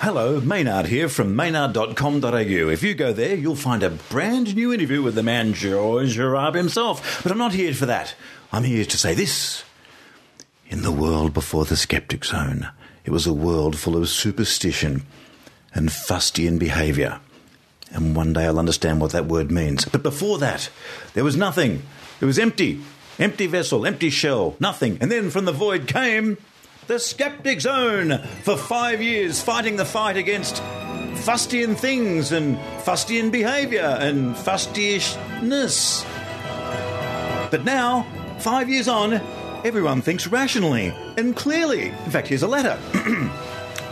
Hello, Maynard here from Maynard.com.au. If you go there, you'll find a brand new interview with the man George Arab himself. But I'm not here for that. I'm here to say this. In the world before the Skeptic Zone, it was a world full of superstition and fustian behaviour. And one day I'll understand what that word means. But before that, there was nothing. It was empty. Empty vessel, empty shell, nothing. And then from the void came the Skeptic Zone for 5 years, fighting the fight against fustian things and fustian behaviour and fustyish-ness. But now, 5 years on, everyone thinks rationally and clearly. In fact, here's a letter.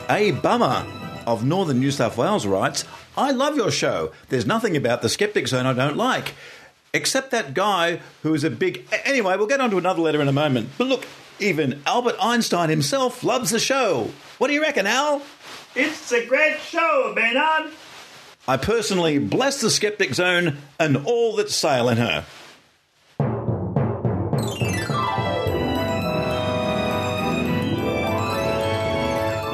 A bummer of Northern New South Wales writes, I love your show. There's nothing about the Skeptic Zone I don't like, except that guy who is a big... Anyway, we'll get on to another letter in a moment. But look, even Albert Einstein himself loves the show. What do you reckon, Al? It's a great show, Maynard. I personally bless the Skeptic Zone and all that sail in her.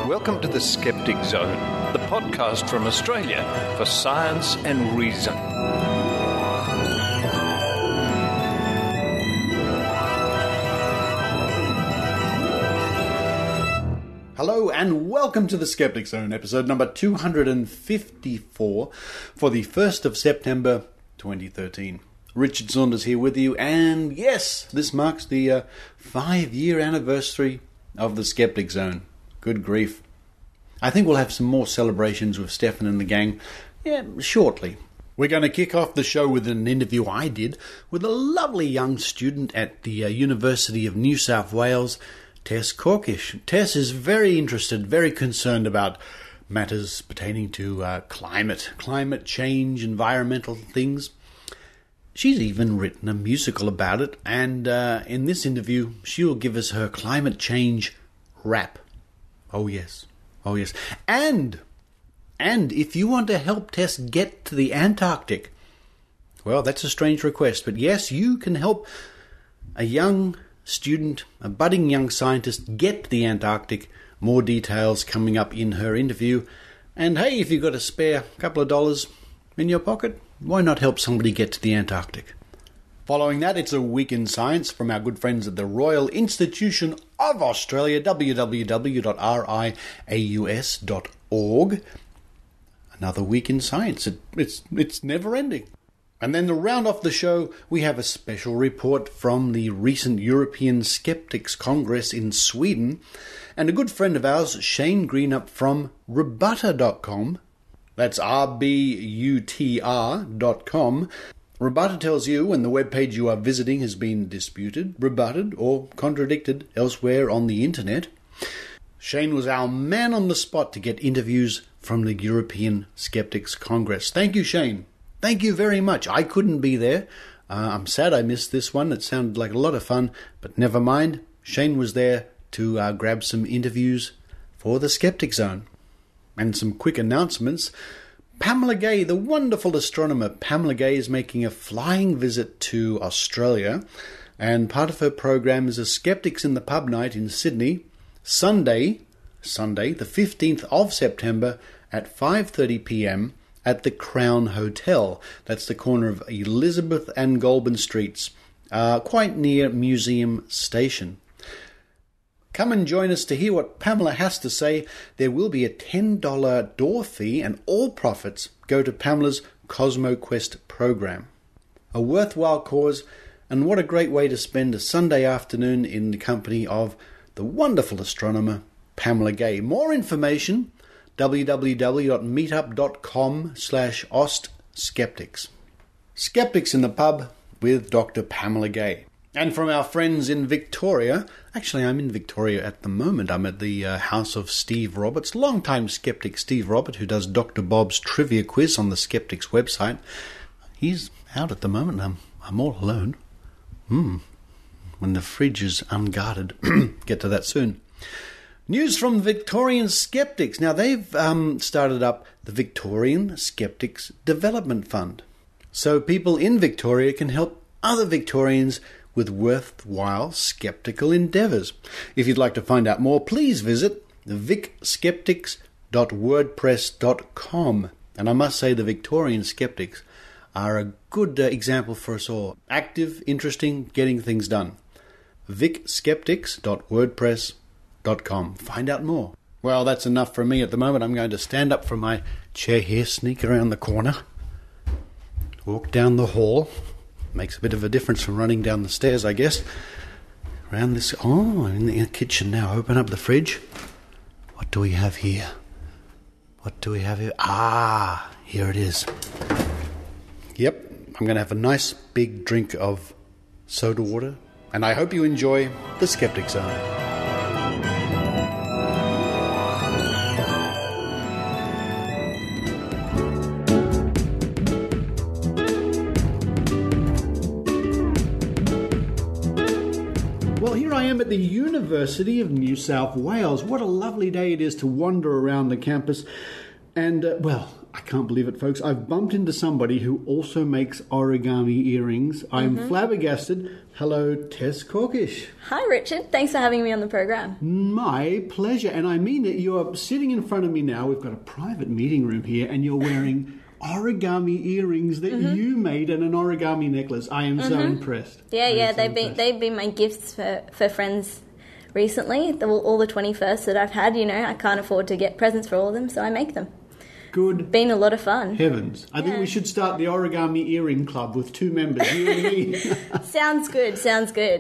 Welcome to the Skeptic Zone, the podcast from Australia for science and reason. Hello and welcome to the Skeptic Zone, episode number 254 for the 1st of September 2013. Richard Saunders here with you, and yes, this marks the 5-year anniversary of the Skeptic Zone. Good grief. I think we'll have some more celebrations with Stefan and the gang shortly. We're going to kick off the show with an interview I did with a lovely young student at the University of New South Wales, Tess Corkish. Tess is very interested, very concerned about matters pertaining to climate change, environmental things. She's even written a musical about it, and in this interview, she'll give us her climate change rap. Oh yes. And if you want to help Tess get to the Antarctic, well, that's a strange request, but yes, you can help a young student, a budding young scientist, get to the Antarctic. More details coming up in her interview. And hey, if you've got a spare couple of dollars in your pocket, why not help somebody get to the Antarctic? Following that, it's a week in science from our good friends at the Royal Institution of Australia, www.RiAus.org. Another week in science. It's never ending. And then to round off the show, we have a special report from the recent European Skeptics Congress in Sweden, and a good friend of ours, Shane Greenup from Rebuttal.com. That's RBUTR.com. Rebuttal tells you when the webpage you are visiting has been disputed, rebutted, or contradicted elsewhere on the internet. Shane was our man on the spot to get interviews from the European Skeptics Congress. Thank you, Shane. Thank you very much. I couldn't be there. I'm sad I missed this one. It sounded like a lot of fun, but never mind. Shane was there to grab some interviews for the Skeptic Zone. And some quick announcements. Pamela Gay, the wonderful astronomer Pamela Gay, is making a flying visit to Australia, and part of her program is a Skeptics in the Pub night in Sydney, Sunday, the 15th of September at 5:30 p.m. at the Crown Hotel. That's the corner of Elizabeth and Goulburn Streets, quite near Museum Station. Come and join us to hear what Pamela has to say. There will be a $10 door fee, and all profits go to Pamela's CosmoQuest program. A worthwhile cause, and what a great way to spend a Sunday afternoon in the company of the wonderful astronomer Pamela Gay. More information, www.meetup.com/ostskeptics. Skeptics in the Pub with Dr. Pamela Gay. And from our friends in Victoria, actually I'm in Victoria at the moment. I'm at the house of Steve Roberts, long-time skeptic Steve Robert, who does Dr. Bob's trivia quiz on the Skeptics website. He's out at the moment. I'm all alone. When the fridge is unguarded. Get to that soon. News from Victorian Skeptics. Now, they've started up the Victorian Skeptics Development Fund. So people in Victoria can help other Victorians with worthwhile skeptical endeavours. If you'd like to find out more, please visit vicskeptics.com. vicskeptics.wordpress.com. And I must say the Victorian skeptics are a good example for us all. Active, interesting, getting things done. vicskeptics.wordpress.com. Find out more. Well, that's enough from me at the moment. I'm going to stand up from my chair here, sneak around the corner, walk down the hall. Makes a bit of a difference from running down the stairs, I guess. Around this... Oh, I'm in the kitchen now. Open up the fridge. What do we have here? What do we have here? Ah, here it is. Yep, I'm going to have a nice big drink of soda water. And I hope you enjoy the Skeptic Zone. Well, here I am at the University of New South Wales. What a lovely day it is to wander around the campus. And, well, I can't believe it, folks. I've bumped into somebody who also makes origami earrings. I'm flabbergasted. Hello, Tess Corkish. Hi, Richard. Thanks for having me on the program. My pleasure. And I mean it. You're sitting in front of me now. We've got a private meeting room here, and you're wearing origami earrings that you made and an origami necklace. I am so impressed. Yeah. They've been my gifts for friends recently. All the 21st that I've had, I can't afford to get presents for all of them, so I make them. Good. Been a lot of fun. Heavens. I think we should start the origami earring club with 2 members, you and me. Sounds good.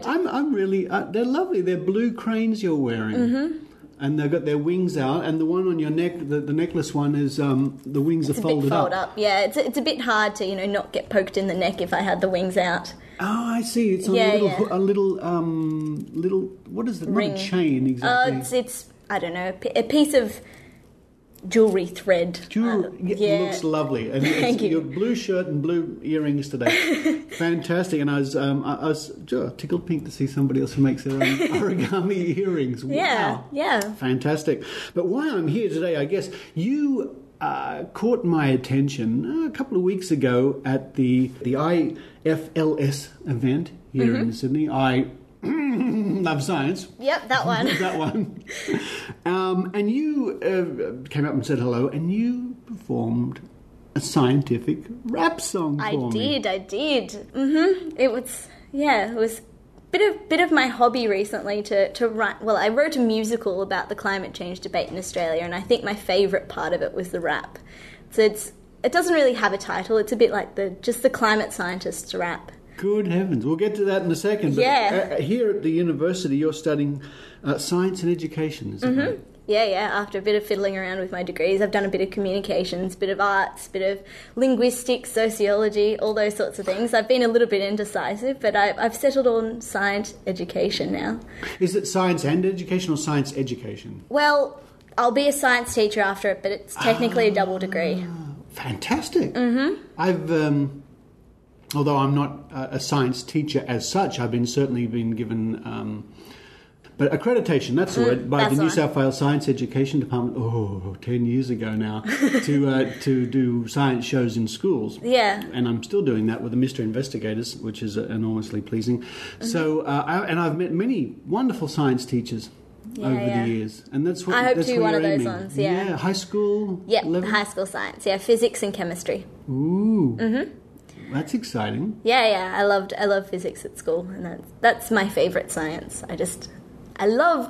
I'm really... they're lovely. They're blue cranes you're wearing. And they've got their wings out, and the one on your neck, the necklace one, is the wings are folded up. Yeah, it's a bit hard to not get poked in the neck if I had the wings out. Oh, I see. It's on a little what is it? Ring. Not a chain exactly. It's I don't know, a piece of jewellery thread. It looks lovely. And Thank you. Your blue shirt and blue earrings today. Fantastic. And I was tickled pink to see somebody else who makes their own origami earrings. Wow. Yeah. Fantastic. But why I'm here today, I guess, you caught my attention a couple of weeks ago at the IFLS event here in Sydney. I love science. Yep, that one. That one. And you came up and said hello, and you performed a scientific rap song for me. I did. It was bit of my hobby recently to write. Well, I wrote a musical about the climate change debate in Australia, and I think my favourite part of it was the rap. So it doesn't really have a title. It's a bit like the climate scientists rap. Good heavens. We'll get to that in a second. But here at the university, you're studying science and education, is that right? Yeah. After a bit of fiddling around with my degrees, I've done a bit of communications, bit of arts, bit of linguistics, sociology, all those sorts of things. I've been a little bit indecisive, but I've settled on science education now. Is it science and education or science education? Well, I'll be a science teacher after it, but it's technically a double degree. Fantastic. I've... although I'm not a science teacher as such, I've certainly been given but accreditation, that's the word, by the New South Wales Science Education Department, 10 years ago now, to do science shows in schools. Yeah. And I'm still doing that with the Mr. Investigators, which is enormously pleasing. So, I've met many wonderful science teachers over the years. And that's what I hope that's to be what one of you're those aiming. ones, yeah. High school level? High school science, physics and chemistry. Ooh. That's exciting. Yeah. I love physics at school, and that's my favourite science. I love...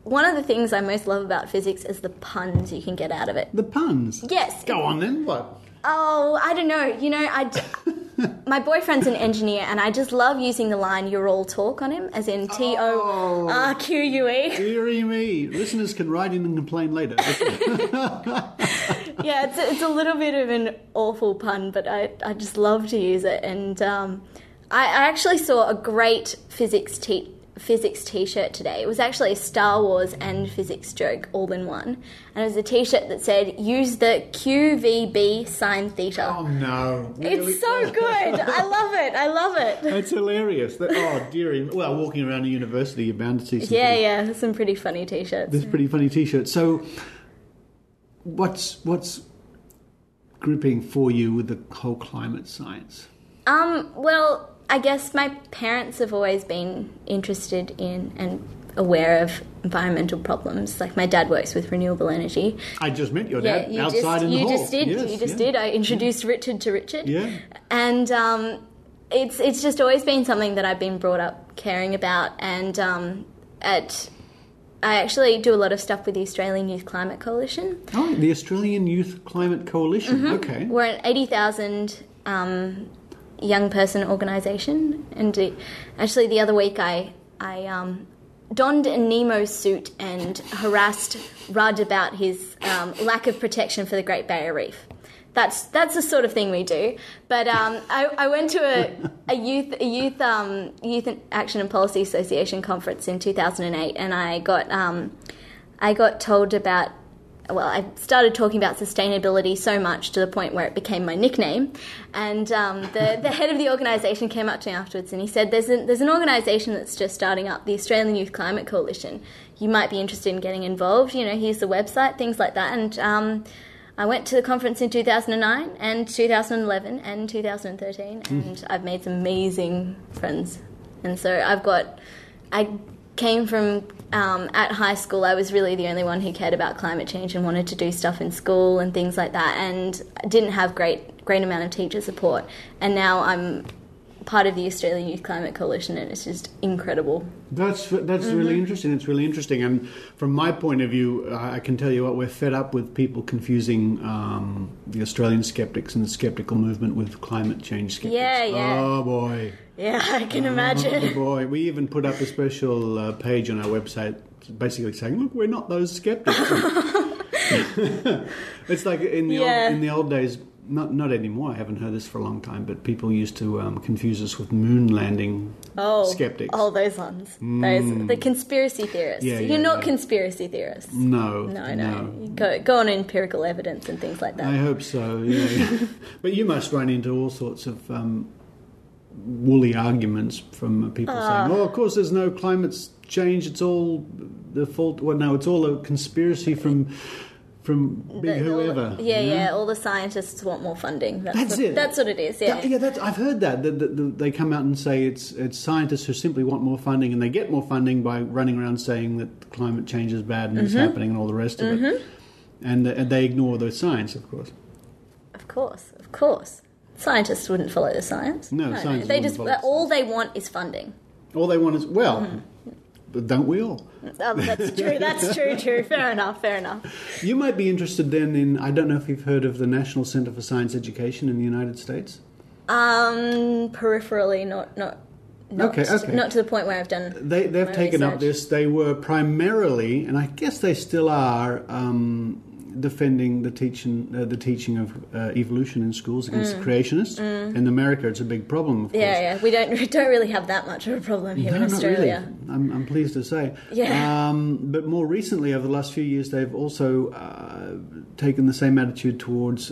One of the things I most love about physics is the puns you can get out of it. The puns? Yes. Go on then, what? Oh, I don't know. My boyfriend's an engineer, and I just love using the line, "you're all talk" on him, as in TORQUE. Dearie me. Listeners can write in and complain later. Yeah, it's a little bit of an awful pun, but I just love to use it. And I actually saw a great physics t-shirt today. It was actually a Star Wars and physics joke all in one. And it was a t-shirt that said, "Use the QVB sine theta." Oh, no. Really? It's so good. I love it. That's hilarious. Dearie. Well, walking around a university, you're bound to see some There's some pretty funny t-shirts. There's pretty funny t-shirts. So what's gripping for you with the whole climate science? Well, I guess my parents have always been interested in and aware of environmental problems. Like my dad works with renewable energy. I just met your dad outside in the hall. You just did. I introduced Richard to Richard. Yeah. And it's just always been something that I've been brought up caring about. And I actually do a lot of stuff with the Australian Youth Climate Coalition. Oh, the Australian Youth Climate Coalition. Mm-hmm. Okay. We're an 80,000 young person organisation. And actually the other week I donned a Nemo suit and harassed Rudd about his lack of protection for the Great Barrier Reef. That's the sort of thing we do. But I went to a youth Action and Policy Association conference in 2008, and I got told about. Well, I started talking about sustainability so much to the point where it became my nickname. And the head of the organisation came up to me afterwards and he said, there's an organisation that's just starting up, the Australian Youth Climate Coalition. You might be interested in getting involved. Here's the website, things like that. And I went to the conference in 2009 and 2011 and 2013, and I've made some amazing friends. And so I came from... at high school, I was really the only one who cared about climate change and wanted to do stuff in school and things like that, and didn't have great amount of teacher support. And now I'm part of the Australian Youth Climate Coalition, and it's just incredible. That's really interesting. It's really interesting. And from my point of view, I can tell you what, we're fed up with people confusing the Australian skeptics and the skeptical movement with climate change skeptics. Yeah. Oh, boy. Yeah, I can imagine. Oh, boy. We even put up a special page on our website basically saying, look, we're not those skeptics. It's like in the old days, not anymore, I haven't heard this for a long time, but people used to confuse us with moon landing skeptics. Oh, those ones. The conspiracy theorists. You're not conspiracy theorists. No. Go on empirical evidence and things like that. I hope so, yeah. But you must run into all sorts of woolly arguments from people saying, of course there's no climate change, it's all the fault. Well, no, it's all a conspiracy from big whoever. All the scientists want more funding. That's it. That's what it is, I've heard that. They come out and say it's scientists who simply want more funding, and they get more funding by running around saying that climate change is bad and it's happening and all the rest of it. And they ignore the science, of course. Of course. Scientists wouldn't follow the science. No, scientists they wouldn't just follow all they want is funding. All they want is but don't we all? Oh, that's true. That's true. Fair enough. You might be interested then in, I don't know if you've heard of the National Centre for Science Education in the United States? Peripherally, not to the point where I've done. They've taken up this. They were primarily, and I guess they still are, defending the teaching of evolution in schools against the creationists. In America, it's a big problem, of course. Yeah. We don't really have that much of a problem here in Australia. Not really. I'm pleased to say. Yeah. But more recently, over the last few years, they've also taken the same attitude towards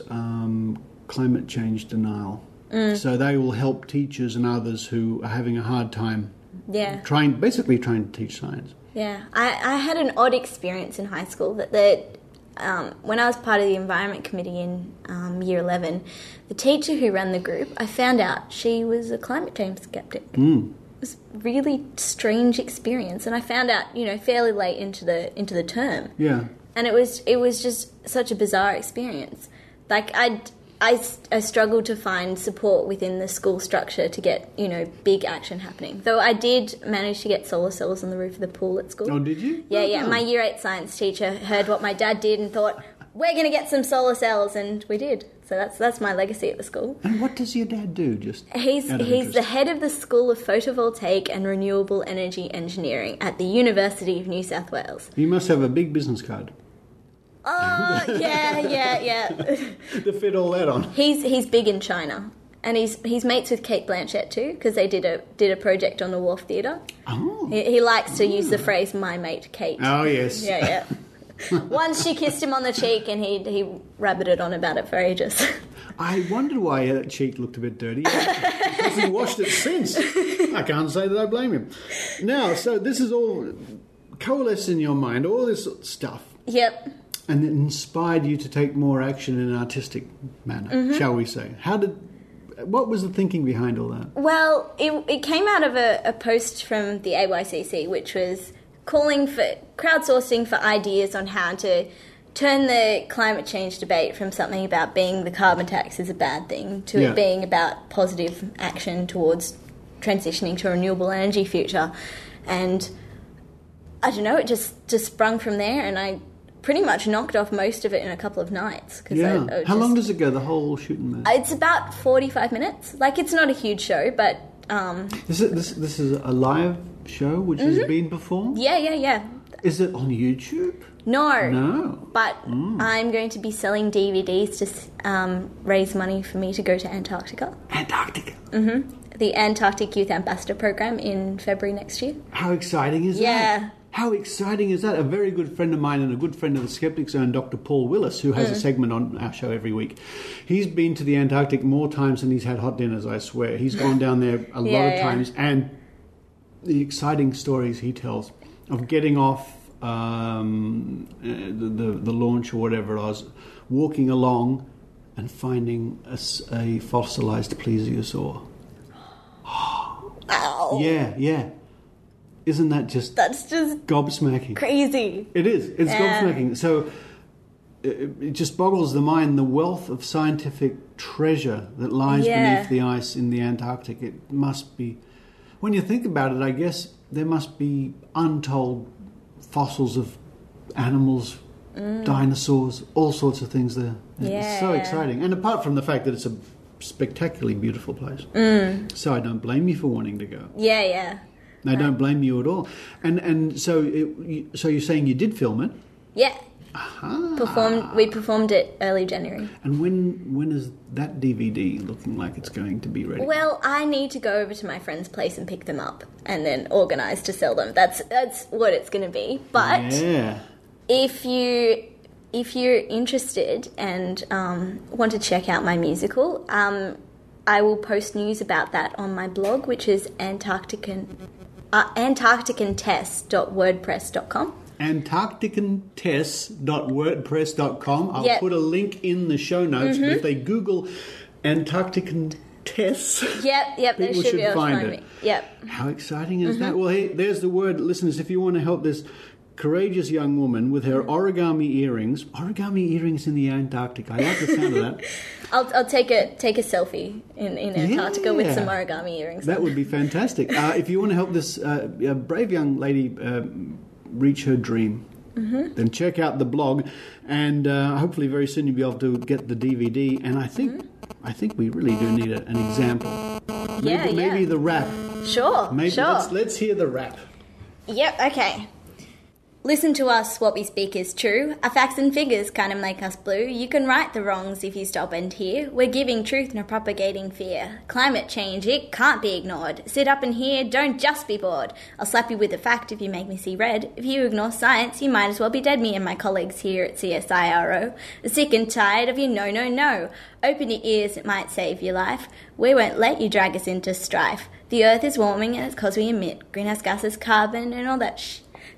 climate change denial. So they will help teachers and others who are having a hard time. Yeah. Trying to teach science. Yeah. I had an odd experience in high school that when I was part of the Environment Committee in Year 11, the teacher who ran the group, I found out she was a climate change skeptic. It was a really strange experience, and I found out, fairly late into the term. Yeah. And it was just such a bizarre experience. Like I struggled to find support within the school structure to get, big action happening. Though I did manage to get solar cells on the roof of the pool at school. Oh, did you? Yeah. My Year 8 science teacher heard what my dad did and thought, we're going to get some solar cells, and we did. So that's my legacy at the school. And what does your dad do? He's the head of the School of Photovoltaic and Renewable Energy Engineering at the University of New South Wales. You must have a big business card. Oh, yeah. To fit all that on. He's big in China, and he's mates with Kate Blanchett too, because they did a project on the Wharf Theatre. Oh. He likes to use the phrase "my mate Kate." Oh yes. Yeah. Once she kissed him on the cheek, and he rabbited on about it for ages. I wondered why that cheek looked a bit dirty. He hasn't washed it since. I can't say that I blame him. Now, so this is all coalesced in your mind, all this stuff. Yep. And it inspired you to take more action in an artistic manner, shall we say. What was the thinking behind all that? Well, it came out of a post from the AYCC, which was crowdsourcing for ideas on how to turn the climate change debate from something about being the carbon tax is a bad thing to it being about positive action towards transitioning to a renewable energy future. And I don't know, it just sprung from there, and I pretty much knocked off most of it in a couple of nights. How long does it go, the whole shooting match? It's about 45 minutes. Like, it's not a huge show, but... This is a live show which has been performed? Yeah. Is it on YouTube? No. But I'm going to be selling DVDs to raise money for me to go to Antarctica. Antarctica? Mm-hmm. The Antarctic Youth Ambassador Program in February next year. How exciting is that? Yeah. How exciting is that? A very good friend of mine and a good friend of the Skeptic Zone, Dr. Paul Willis, who has a segment on our show every week. He's been to the Antarctic more times than he's had hot dinners, I swear. He's gone down there a lot of times. And the exciting stories he tells of getting off the launch or whatever it was, walking along and finding a fossilized plesiosaur. Ow. Yeah. Isn't that just... That's just... gobsmacking. Crazy. It is. It's gobsmacking. So it just boggles the mind, the wealth of scientific treasure that lies beneath the ice in the Antarctic. It must be... When you think about it, I guess there must be untold fossils of animals, dinosaurs, all sorts of things there. It's so exciting. And apart from the fact that it's a spectacularly beautiful place. So I don't blame you for wanting to go. Yeah. I don't blame you at all. And so you're saying you did film it? Yeah. Aha. We performed it early January. And when is that DVD looking like it's going to be ready? Well, I need to go over to my friend's place and pick them up and then organise to sell them. That's what it's going to be. But if you're interested and want to check out my musical, I will post news about that on my blog, which is antarcticantess.wordpress.com. antarcticantess.wordpress.com. I'll put a link in the show notes, but if they Google Antarctican Tess, they should be able to find me. Yep. How exciting is that? Well, hey, there's the word, listeners. If you want to help this courageous young woman with her origami earrings in the Antarctic. I like the sound of that. I'll take a selfie in Antarctica with some origami earrings. That would be fantastic. If you want to help this brave young lady reach her dream, then check out the blog, and hopefully very soon you'll be able to get the DVD. And I think we really do need an example. Maybe the rap. Sure. Let's hear the rap. Yep. Okay. Listen to us, what we speak is true. Our facts and figures kind of make us blue. You can right the wrongs if you stop and hear. We're giving truth, not propagating fear. Climate change, it can't be ignored. Sit up and hear, don't just be bored. I'll slap you with a fact if you make me see red. If you ignore science, you might as well be dead. Me and my colleagues here at CSIRO are sick and tired of your no. Open your ears, it might save your life. We won't let you drag us into strife. The earth is warming and it's because we emit greenhouse gases, carbon and all that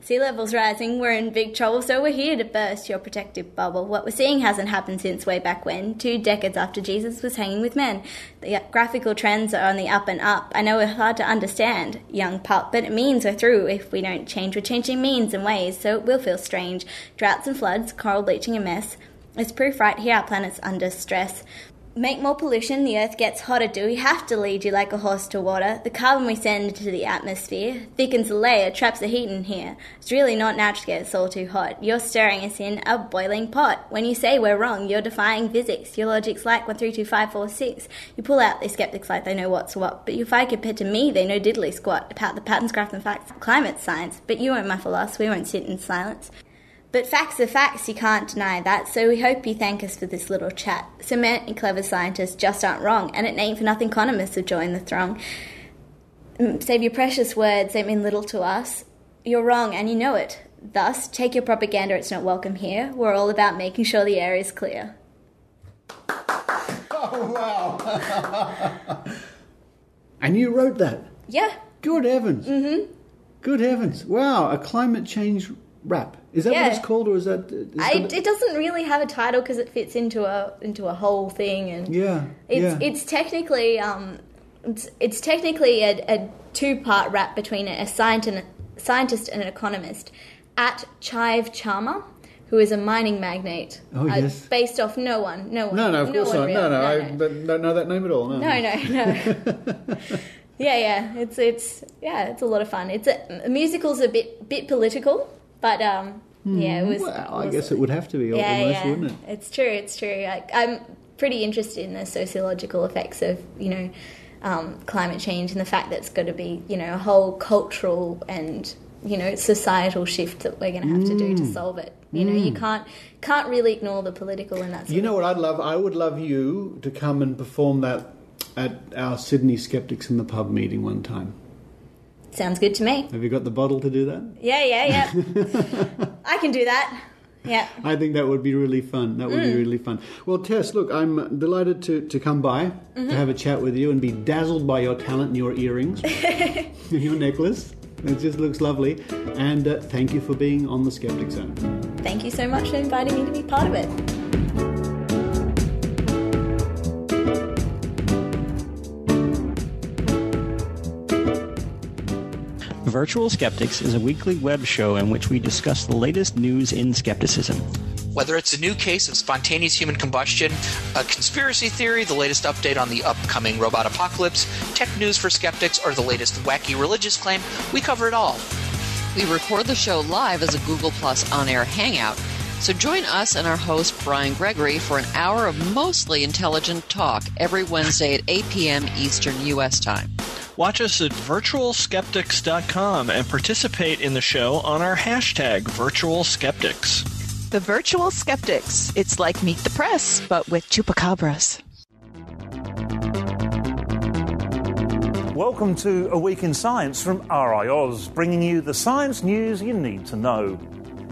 Sea levels rising, we're in big trouble, so we're here to burst your protective bubble. What we're seeing hasn't happened since way back when, 2 decades after Jesus was hanging with men. The graphical trends are on the up and up. I know it's hard to understand, young pup, but it means we're through. If we don't change, we're changing means and ways, so it will feel strange. Droughts and floods, coral bleaching a mess. It's proof right here our planet's under stress. Make more pollution, the earth gets hotter. Do we have to lead you like a horse to water? The carbon we send into the atmosphere thickens the layer, traps the heat in here. It's really not natural to get us all too hot. You're stirring us in a boiling pot. When you say we're wrong, you're defying physics. Your logic's like 1, 3, 2, 5, 4, 6. You pull out these skeptics like they know what's what. But if I compared to me, they know diddly squat about the patterns, graph and facts of climate science. But you won't muffle us, we won't sit in silence. But facts are facts, you can't deny that, so we hope you thank us for this little chat. So many clever scientists just aren't wrong, and it ain't for nothing economists have joined the throng. Save your precious words, they mean little to us. You're wrong, and you know it. Thus, take your propaganda, it's not welcome here. We're all about making sure the air is clear. Oh, wow. And you wrote that? Yeah. Good heavens. Mm-hmm. Good heavens. Wow, a climate change rap. Is that what it's called, or is that? It doesn't really have a title because it fits into a whole thing, and it's technically a 2-part rap between a science scientist and an economist, at Chive Charmer, who is a mining magnate. Oh, yes. Based off no one. No, of course not. No, I don't know that name at all. No. Yeah. It's a lot of fun. The musical's a bit political, but it was. Well, I guess it would have to be almost, wouldn't it? It's true. I'm pretty interested in the sociological effects of climate change and the fact that it's got to be a whole cultural and societal shift that we're going to have to do to solve it. You can't really ignore the political in that. What I'd love? I would love you to come and perform that at our Sydney Skeptics in the Pub meeting one time. Sounds good to me. Have you got the bottle to do that? Yeah. I can do that. Yeah. I think that would be really fun. That would be really fun. Well, Tess, look, I'm delighted to come by to have a chat with you and be dazzled by your talent and your earrings and your necklace. It just looks lovely. And thank you for being on the Skeptic Zone. Thank you so much for inviting me to be part of it. Virtual Skeptics is a weekly web show in which we discuss the latest news in skepticism. Whether it's a new case of spontaneous human combustion, a conspiracy theory, the latest update on the upcoming robot apocalypse, tech news for skeptics, or the latest wacky religious claim, we cover it all. We record the show live as a Google Plus on-air hangout, so join us and our host Brian Gregory for an hour of mostly intelligent talk every Wednesday at 8 p.m. Eastern U.S. time. Watch us at virtualskeptics.com and participate in the show on our hashtag virtualskeptics. The Virtual Skeptics. It's like Meet the Press, but with chupacabras. Welcome to A Week in Science from RiAus, bringing you the science news you need to know.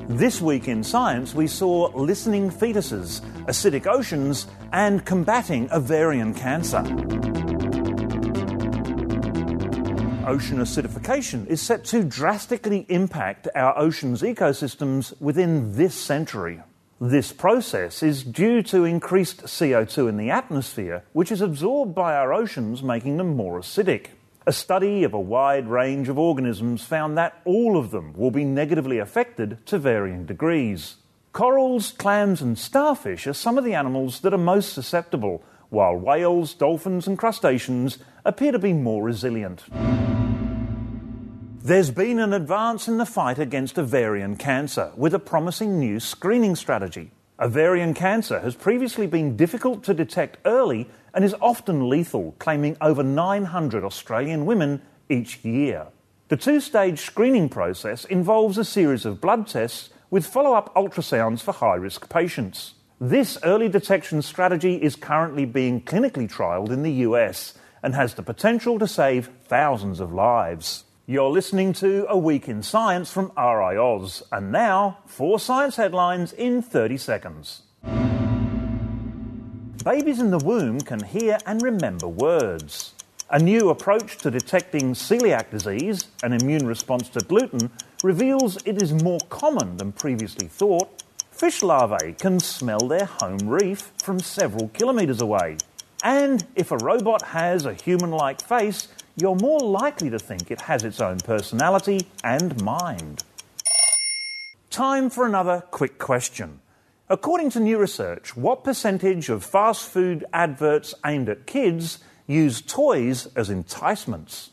This week in science, we saw listening fetuses, acidic oceans, and combating ovarian cancer. Ocean acidification is set to drastically impact our ocean's ecosystems within this century. This process is due to increased CO2 in the atmosphere, which is absorbed by our oceans, making them more acidic. A study of a wide range of organisms found that all of them will be negatively affected to varying degrees. Corals, clams and starfish are some of the animals that are most susceptible, while whales, dolphins and crustaceans appear to be more resilient. There's been an advance in the fight against ovarian cancer with a promising new screening strategy. Ovarian cancer has previously been difficult to detect early and is often lethal, claiming over 900 Australian women each year. The two-stage screening process involves a series of blood tests with follow-up ultrasounds for high-risk patients. This early detection strategy is currently being clinically trialled in the US and has the potential to save thousands of lives. You're listening to A Week in Science from RiAus. And now, 4 science headlines in 30 seconds. Babies in the womb can hear and remember words. A new approach to detecting celiac disease, an immune response to gluten, reveals it is more common than previously thought. Fish larvae can smell their home reef from several kilometres away. And if a robot has a human-like face, you're more likely to think it has its own personality and mind. Time for another quick question. According to new research, what percentage of fast food adverts aimed at kids use toys as enticements?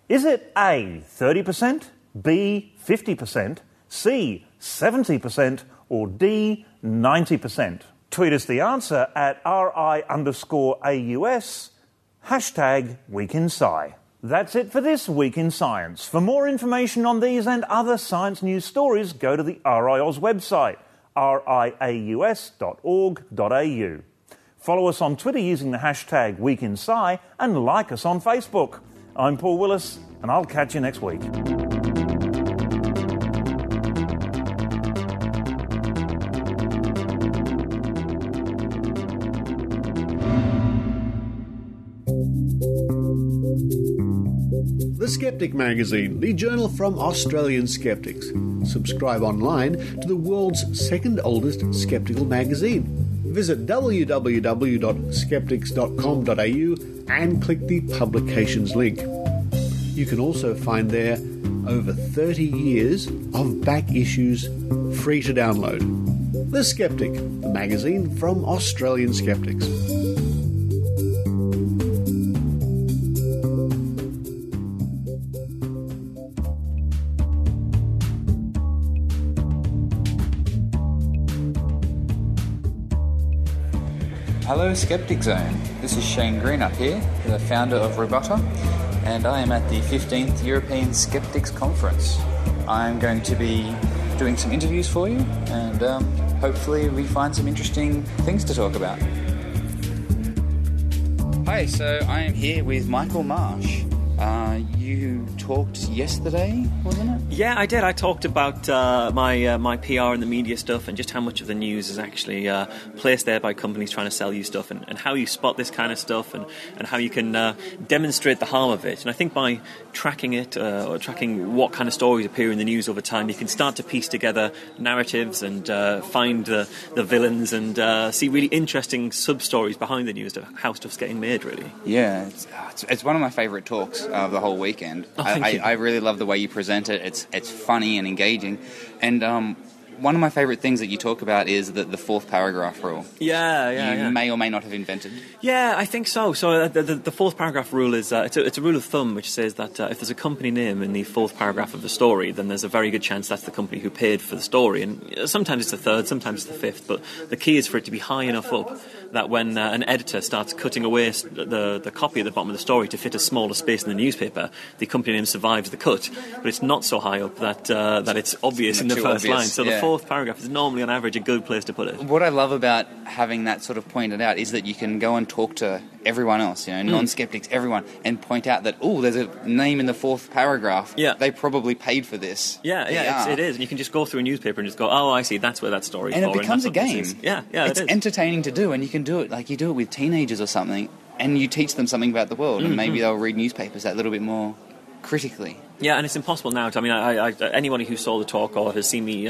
Is it A, 30%, B, 50%, C, 70%, or D, 90%? Tweet us the answer at RI_AUS, #WeekInSci. That's it for this Week in Science. For more information on these and other science news stories, go to the RiAus website, riaus.org.au. Follow us on Twitter using the hashtag #WeekInSci and like us on Facebook. I'm Paul Willis, and I'll catch you next week. The Skeptic Magazine, the journal from Australian skeptics. Subscribe online to the world's second oldest skeptical magazine. Visit www.skeptics.com.au and click the publications link. You can also find there over 30 years of back issues free to download. The Skeptic, the magazine from Australian skeptics. Hello Skeptic Zone, this is Shane Greenup here, the founder of RiAus, and I am at the 15th European Skeptics Congress. I'm going to be doing some interviews for you, and hopefully we find some interesting things to talk about. Hi, so I am here with Michael Marsh. You talked yesterday, wasn't it? Yeah, I did. I talked about my PR and the media stuff and just how much of the news is actually placed there by companies trying to sell you stuff and how you spot this kind of stuff and how you can demonstrate the harm of it. And I think by tracking it or tracking what kind of stories appear in the news over time, you can start to piece together narratives and find the villains and see really interesting sub-stories behind the news of how stuff's getting made, really. Yeah, it's one of my favourite talks of the whole weekend. I really love the way you present it. It's funny and engaging. And one of my favourite things that you talk about is the fourth paragraph rule. Yeah. You may or may not have invented. Yeah, I think so. So the fourth paragraph rule is it's a rule of thumb which says that if there's a company name in the fourth paragraph of the story, then there's a very good chance that's the company who paid for the story. And sometimes it's the third, sometimes it's the fifth, but the key is for it to be high enough up that when an editor starts cutting away the copy at the bottom of the story to fit a smaller space in the newspaper, the company name survives the cut, but it's not so high up that it's obvious in the first line. So the fourth paragraph is normally on average a good place to put it. What I love about having that sort of pointed out is that you can go and talk to everyone else, non-skeptics, everyone, and point out that, there's a name in the fourth paragraph. Yeah. They probably paid for this. Yeah, it is. And you can just go through a newspaper and just go, oh, I see, that's where that story's for. And it becomes a game. Yeah, it's entertaining to do, and you can do it like you do it with teenagers or something, and you teach them something about the world, and maybe they'll read newspapers that little bit more critically. Yeah, and it's impossible now. Anybody who saw the talk or has seen me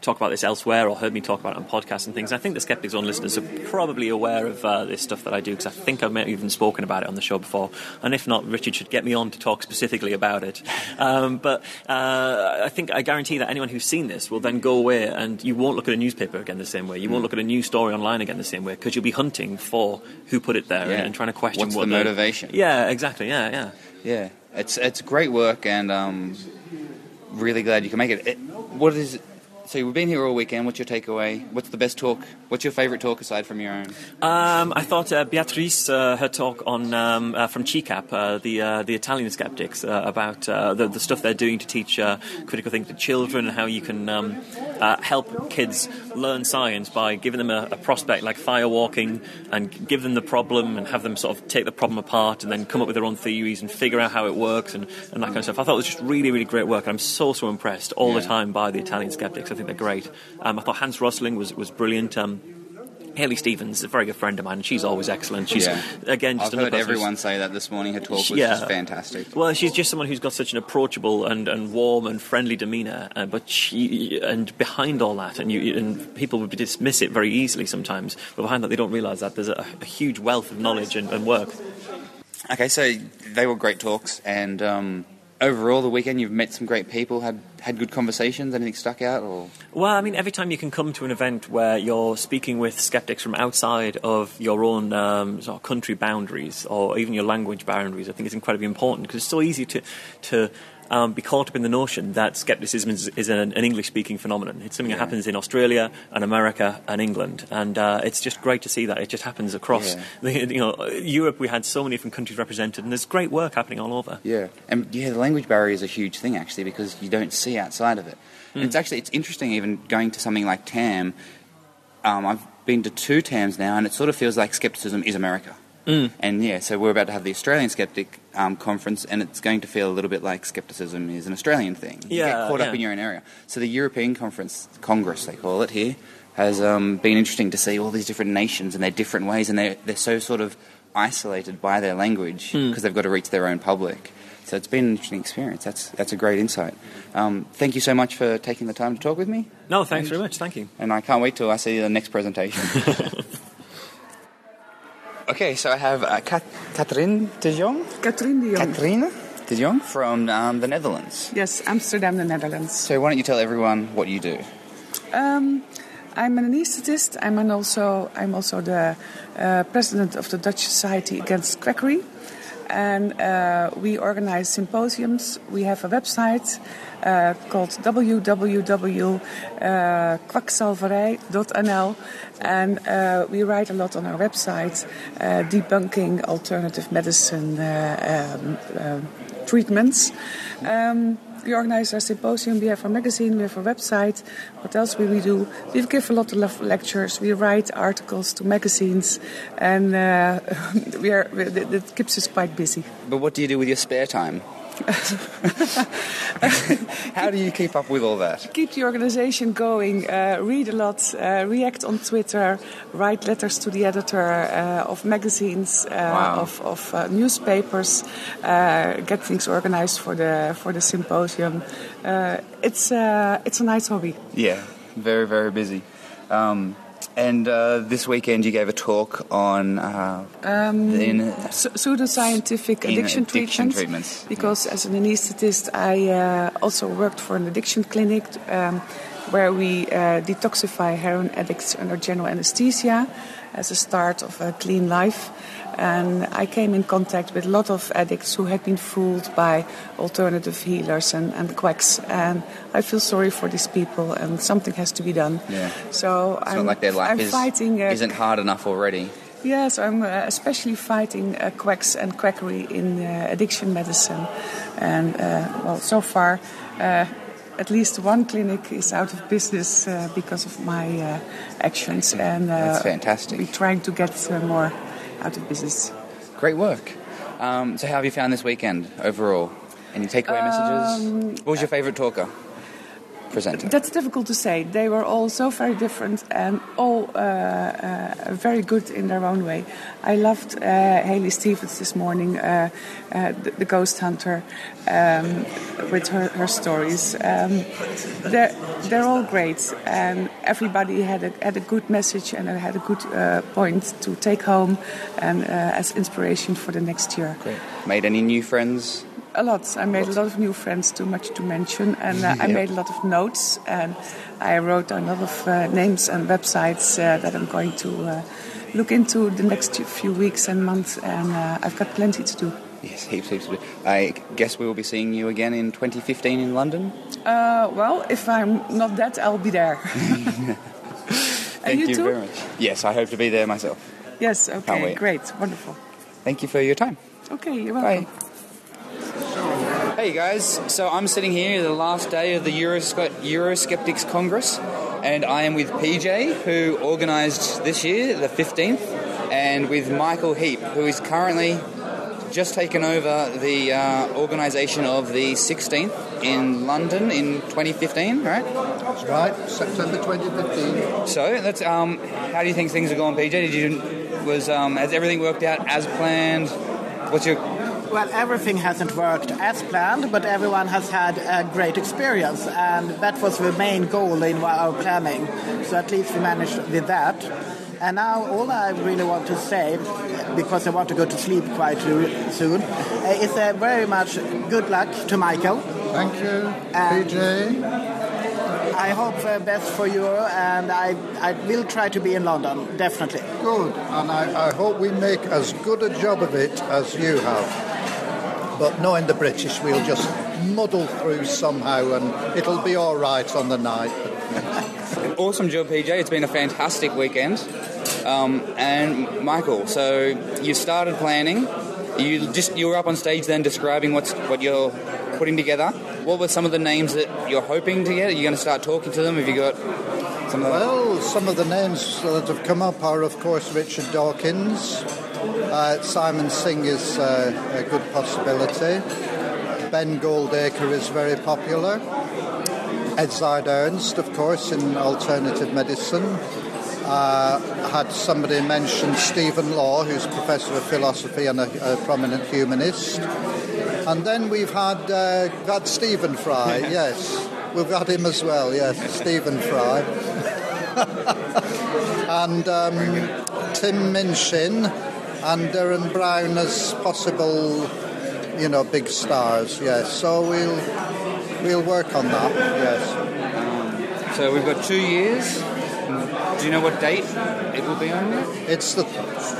talk about this elsewhere or heard me talk about it on podcasts and things, I think the Skeptic Zone listeners are probably aware of this stuff that I do, because I think I may have even spoken about it on the show before. And if not, Richard should get me on to talk specifically about it. But I guarantee that anyone who's seen this will then go away and you won't look at a newspaper again the same way. You won't look at a news story online again the same way, because you'll be hunting for who put it there and trying to question what's the motivation. Yeah, exactly. Yeah. It's great work, and really glad you can make it. What is it? So we've been here all weekend. What's your takeaway? What's the best talk? What's your favourite talk aside from your own? I thought Beatrice, her talk on from CICAP, the Italian skeptics, about the stuff they're doing to teach critical thinking to children, and how you can help kids learn science by giving them a prospect like firewalking, and give them the problem and have them sort of take the problem apart and then come up with their own theories and figure out how it works and that kind of stuff. I thought it was just really, really great work. I'm so impressed all the time by the Italian skeptics. I think they're great. I thought Hans Rosling was brilliant. Haley Stevens is a very good friend of mine, and she's always excellent. She's again just I've heard everyone say that this morning. Her talk was just fantastic. Well, she's just someone who's got such an approachable and warm and friendly demeanour, but behind all that, and people would dismiss it very easily sometimes, but behind that they don't realise that there's a huge wealth of knowledge and work. Okay, so they were great talks, and overall the weekend you've met some great people, had good conversations. Anything stuck out? Or? Well, I mean, every time you can come to an event where you're speaking with skeptics from outside of your own sort of country boundaries or even your language boundaries, I think it's incredibly important, because it's so easy to be caught up in the notion that skepticism is an English-speaking phenomenon. It's something that happens in Australia and America and England, and it's just great to see that it just happens across. Europe. We had so many different countries represented, and there's great work happening all over. Yeah, and the language barrier is a huge thing actually, because you don't see outside of it. And it's interesting even going to something like TAM. I've been to 2 TAMs now, and it sort of feels like skepticism is America. And so we're about to have the Australian Skeptic Conference, and it's going to feel a little bit like skepticism is an Australian thing. You get caught up in your own area. So the European Congress, they call it here, has been interesting to see all these different nations and their different ways, and they're so sort of isolated by their language because they've got to reach their own public. So it's been an interesting experience. That's a great insight. Thank you so much for taking the time to talk with me. No, thanks very much. Thank you. And I can't wait till I see the next presentation. Okay, so I have Catherine de Jong. Catherine de Jong from the Netherlands. Yes, Amsterdam, the Netherlands. So why don't you tell everyone what you do? I'm an anaesthetist. I'm also the president of the Dutch Society Against Quackery. And we organize symposiums. We have a website called www.kwakzalverij.nl, and we write a lot on our website, debunking alternative medicine treatments. We organize our symposium, we have our magazine, we have our website. What else will we do? We give a lot of lectures, we write articles to magazines, and it keeps us quite busy. But what do you do with your spare time? How do you keep up with all that? Keep the organization going, read a lot, react on Twitter, write letters to the editor of magazines, of newspapers, get things organized for the symposium. It's a nice hobby. Yeah, very, very busy. And this weekend you gave a talk on pseudoscientific addiction treatments. Because as an anaesthetist, I also worked for an addiction clinic where we detoxify heroin addicts under general anesthesia as a start of a clean life. And I came in contact with a lot of addicts who had been fooled by alternative healers and quacks. And I feel sorry for these people, and something has to be done. Yeah. So it's not like their life isn't hard enough already. Yes, I'm especially fighting quacks and quackery in addiction medicine. And, so far, at least one clinic is out of business because of my actions. And that's fantastic. We're trying to get more out of business. Great work. So how have you found this weekend overall? Any takeaway messages? What was your favourite talker? Presenter? That's difficult to say. They were all so very different and all very good in their own way. I loved Hayley Stevens this morning, the ghost hunter, with her stories. They're all great, and everybody had a good message and had a good point to take home and as inspiration for the next year. Great. Made any new friends? A lot. I made a lot of new friends, too much to mention, and I made a lot of notes, and I wrote down a lot of names and websites that I'm going to look into the next few weeks and months, and I've got plenty to do. Yes, heaps to do. I guess we will be seeing you again in 2015 in London? Well, if I'm not that, I'll be there. Thank you very much. Yes, I hope to be there myself. Yes, okay, great, wonderful. Thank you for your time. Okay, you're welcome. Bye. Hey guys, so I'm sitting here the last day of the Euro Skeptics Congress, and I am with PJ, who organised this year, the 15th, and with Michael Heap, who is currently just taken over the organisation of the 16th in London in 2015, right? That's right, September 2015. So, that's how do you think things are going, PJ? Has everything worked out as planned? Well, everything hasn't worked as planned, but everyone has had a great experience, and that was the main goal in our planning. So at least we managed with that. And now all I really want to say, because I want to go to sleep quite soon, is very much good luck to Michael. Thank you, PJ. I hope the best for you, and I will try to be in London, definitely. Good, and I hope we make as good a job of it as you have. But knowing the British, we'll just muddle through somehow, and it'll be all right on the night. Awesome job, PJ. It's been a fantastic weekend. And Michael, so you started planning. You were up on stage then describing what you're putting together. What were some of the names that you're hoping to get? Are you going to start talking to them? Have you got some of them? Well, some of the names that have come up are, of course, Richard Dawkins. Simon Singh is a good possibility. Ben Goldacre is very popular. Edzard Ernst, of course, in alternative medicine. Had somebody mention Stephen Law, who's Professor of Philosophy and a prominent humanist. And then we've had Stephen Fry, yes. We've got him as well, yes, Stephen Fry. And Tim Minchin and Darren Brown as possible, big stars. Yes, so we'll work on that. Yes. So we've got 2 years. Do you know what date it will be on? It's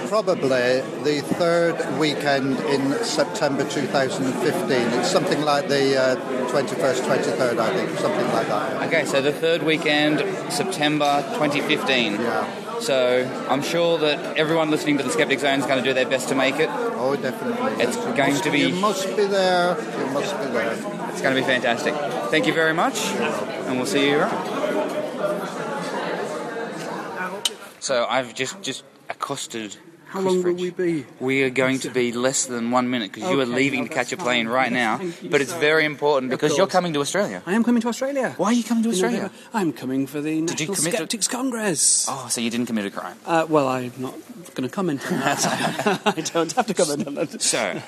probably the third weekend in September 2015. It's something like the 21st, 23rd, I think, something like that. Okay, so the third weekend, September 2015. Yeah. So I'm sure that everyone listening to the Skeptic Zone is going to do their best to make it. Oh, definitely. It's going to be... You must be there. You must be there. It's going to be fantastic. Thank you very much, and we'll see you around. So I've just accosted. How long will we be? We are going to be less than 1 minute because you are leaving to catch a plane right now. But it's very important because you're coming to Australia. I am coming to Australia. Why are you coming to Australia? I'm coming for the National Skeptics Congress. Oh, so you didn't commit a crime? Well, I'm not going to comment on that. I don't have to comment on that. So,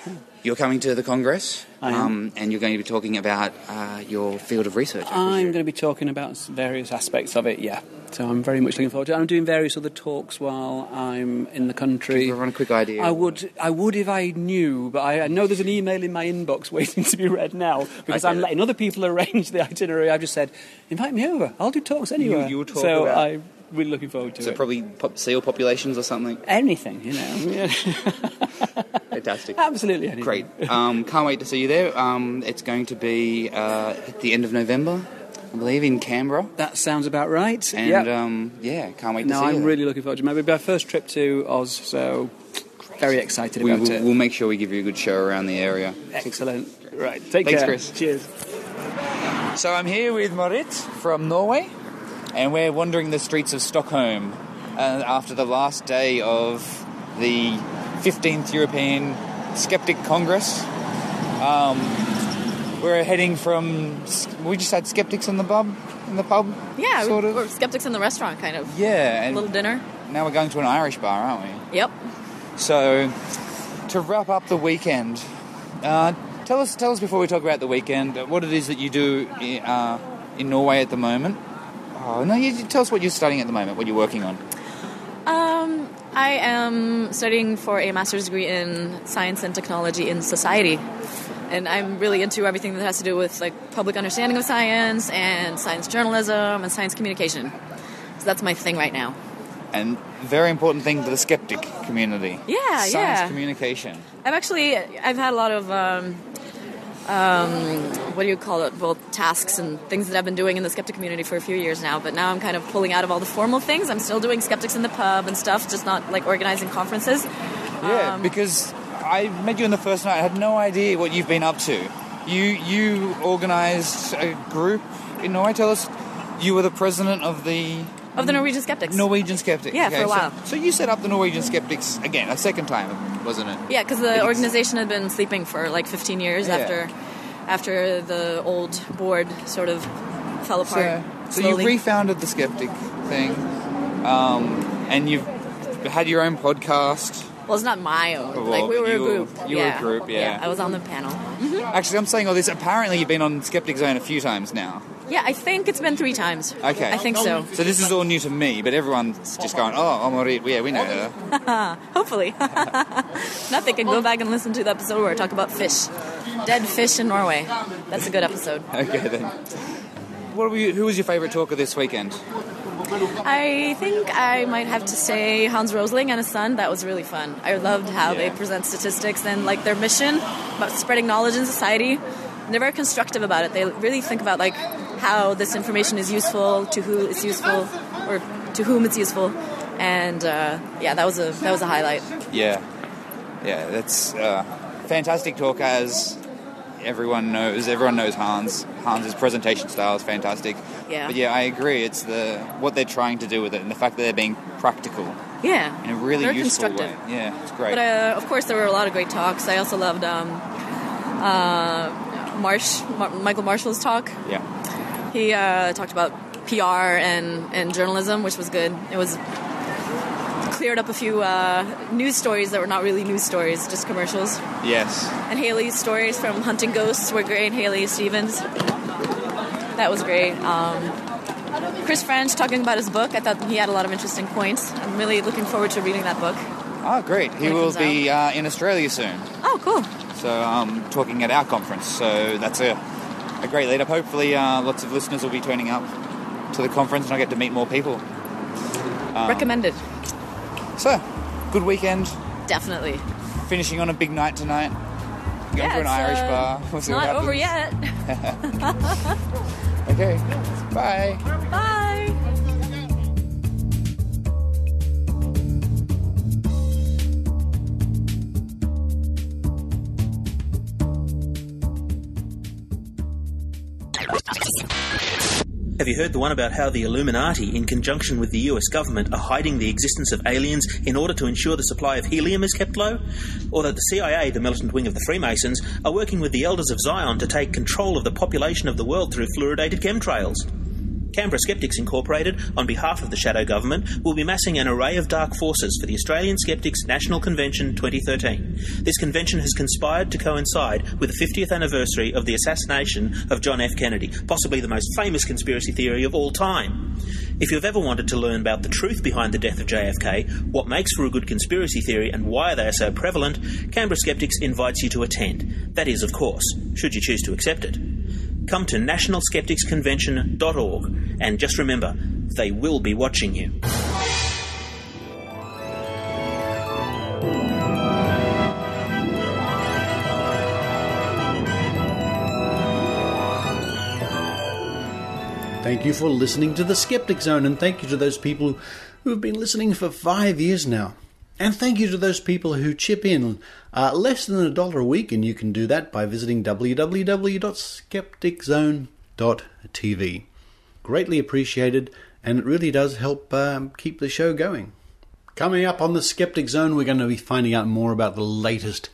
you're coming to the Congress, and you're going to be talking about your field of research. I'm going to be talking about various aspects of it, yeah. So I'm very much looking forward to it. I'm doing various other talks while I'm in the country. Can you run a quick idea? I would if I knew, but I know there's an email in my inbox waiting to be read now because I'm letting other people arrange the itinerary. I've just said, invite me over. I'll do talks anywhere. You'll talk so about... I'm really looking forward to it. So probably seal populations or something? Anything, you know. Fantastic. Absolutely anything. Great. Can't wait to see you there. It's going to be at the end of November, I believe, in Canberra. That sounds about right. And, can't wait to see you. No, I'm really looking forward to it. Maybe our first trip to Oz, so very excited about it. We'll make sure we give you a good show around the area. Excellent. Right, take care. Thanks, Chris. Cheers. So I'm here with Marit from Norway, and we're wandering the streets of Stockholm after the last day of the 15th European Skeptic Congress. We're heading from... We just had skeptics in the pub? Yeah, sort of. We're skeptics in the restaurant, kind of. Yeah. A little dinner. Now we're going to an Irish bar, aren't we? Yep. So, to wrap up the weekend, tell us before we talk about the weekend, what it is that you do in Norway at the moment. Oh, no, you tell us what you're studying at the moment, what you're working on. I am studying for a master's degree in science and technology in society. And I'm really into everything that has to do with like public understanding of science and science journalism and science communication. So that's my thing right now. And very important thing to the skeptic community. Yeah, Science communication. I've had a lot of what do you call it? Well, tasks and things that I've been doing in the skeptic community for a few years now. But now I'm kind of pulling out of all the formal things. I'm still doing skeptics in the pub and stuff, just not like organizing conferences. Yeah, because I met you on the first night. I had no idea what you've been up to. You organised a group in Norway. Tell us, you were the president of the Norwegian Skeptics. Norwegian Skeptics. Yeah, for a while. So you set up the Norwegian Skeptics again, a second time, wasn't it? Yeah, because the organization had been sleeping for like 15 years after the old board sort of fell apart. So you refounded the Skeptic thing, and you've had your own podcast. Well, it's not my own. Like, we were a group. You were a group, yeah. I was on the panel. Mm-hmm. Actually, I'm saying all this. Apparently, you've been on Skeptic Zone a few times now. Yeah, I think it's been 3 times. Okay. I think so. So this is all new to me, but everyone's just going, Marit, yeah, we know her. Hopefully. Not they can go back and listen to the episode where I talk about fish. Dead fish in Norway. That's a good episode. Okay, then. Who was your favourite talker this weekend? I think I might have to say Hans Rosling and his son. That was really fun. I loved how they present statistics and like their mission about spreading knowledge in society. And they're very constructive about it. They really think about like how this information is useful, to who it's useful, or to whom it's useful. And that was a highlight. Yeah, that's fantastic talk. As everyone knows Hans. Hans's presentation style is fantastic. Yeah. But I agree. It's what they're trying to do with it, and the fact that they're being practical. Yeah. In a really they're useful constructive. way. Yeah, it's great. But of course, there were a lot of great talks. I also loved Michael Marshall's talk. Yeah. He talked about PR and journalism, which was good. It was cleared up a few news stories that were not really news stories, just commercials. Yes. And Haley's stories from Hunting Ghosts were great. Haley Stevens. That was great. Chris French talking about his book. I thought he had a lot of interesting points. I'm really looking forward to reading that book. Oh, great. He will be in Australia soon. Oh, cool. So talking at our conference. So that's a great lead-up. Hopefully lots of listeners will be turning up to the conference and I get to meet more people. Recommended. So, good weekend. Definitely. Finishing on a big night tonight. Going to an Irish bar. We'll it's not over yet. Okay. Bye. Bye. Have you heard the one about how the Illuminati, in conjunction with the US government, are hiding the existence of aliens in order to ensure the supply of helium is kept low? Or that the CIA, the militant wing of the Freemasons, are working with the Elders of Zion to take control of the population of the world through fluoridated chemtrails? Canberra Skeptics Incorporated, on behalf of the Shadow Government, will be massing an array of dark forces for the Australian Skeptics National Convention 2013. This convention has conspired to coincide with the 50th anniversary of the assassination of John F. Kennedy, possibly the most famous conspiracy theory of all time. If you've ever wanted to learn about the truth behind the death of JFK, what makes for a good conspiracy theory and why they are so prevalent, Canberra Skeptics invites you to attend. That is, of course, should you choose to accept it. Come to nationalskepticsconvention.org and just remember, they will be watching you. Thank you for listening to the Skeptic Zone, and thank you to those people who have been listening for 5 years now. And thank you to those people who chip in less than $1 a week, and you can do that by visiting www.skepticzone.tv. Greatly appreciated, and it really does help keep the show going. Coming up on the Skeptic Zone, we're going to be finding out more about the latest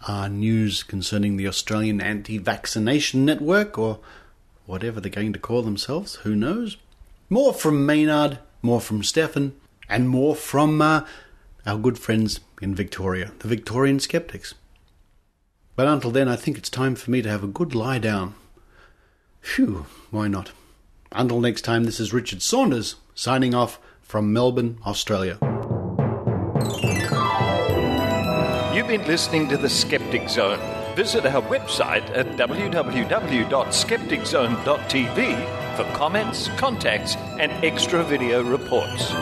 news concerning the Australian Anti-Vaccination Network, or whatever they're going to call themselves, who knows? More from Maynard, more from Stefan, and more from our good friends in Victoria, the Victorian Skeptics. But until then, I think it's time for me to have a good lie down. Phew, why not? Until next time, this is Richard Saunders, signing off from Melbourne, Australia. You've been listening to The Skeptic Zone. Visit our website at www.skepticzone.tv for comments, contacts, and extra video reports.